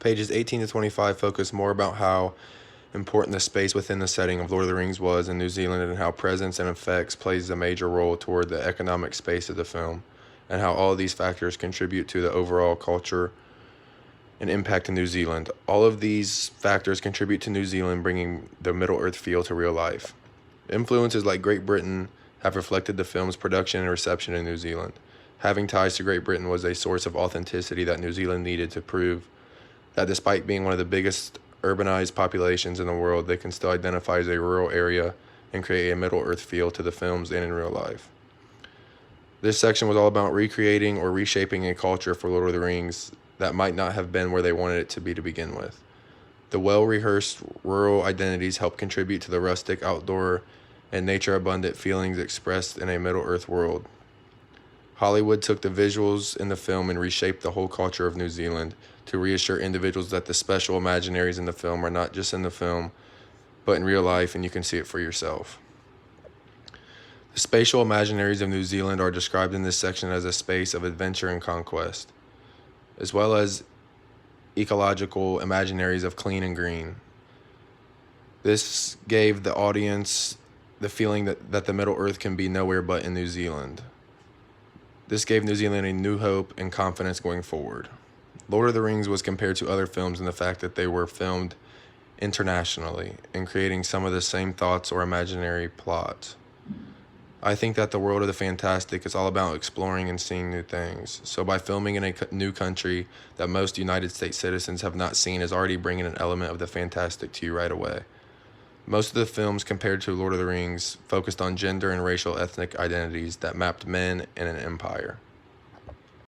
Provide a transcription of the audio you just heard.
Pages 18 to 25 focus more about how important the space within the setting of Lord of the Rings was in New Zealand and how presence and effects plays a major role toward the economic space of the film, and how all of these factors contribute to the overall culture and impact in New Zealand. All of these factors contribute to New Zealand bringing the Middle-earth feel to real life. Influences like Great Britain have reflected the film's production and reception in New Zealand. Having ties to Great Britain was a source of authenticity that New Zealand needed to prove that despite being one of the biggest urbanized populations in the world, they can still identify as a rural area and create a Middle-earth feel to the films and in real life. This section was all about recreating or reshaping a culture for Lord of the Rings that might not have been where they wanted it to be to begin with. The well-rehearsed rural identities help contribute to the rustic, outdoor, and nature-abundant feelings expressed in a Middle-earth world. Hollywood took the visuals in the film and reshaped the whole culture of New Zealand to reassure individuals that the special imaginaries in the film are not just in the film, but in real life, and you can see it for yourself. The spatial imaginaries of New Zealand are described in this section as a space of adventure and conquest, as well as ecological imaginaries of clean and green. This gave the audience the feeling that the Middle Earth can be nowhere but in New Zealand. This gave New Zealand a new hope and confidence going forward. Lord of the Rings was compared to other films in the fact that they were filmed internationally and creating some of the same thoughts or imaginary plots. I think that the world of the fantastic is all about exploring and seeing new things. So by filming in a new country that most United States citizens have not seen is already bringing an element of the fantastic to you right away. Most of the films compared to Lord of the Rings focused on gender and racial ethnic identities that mapped men in an empire.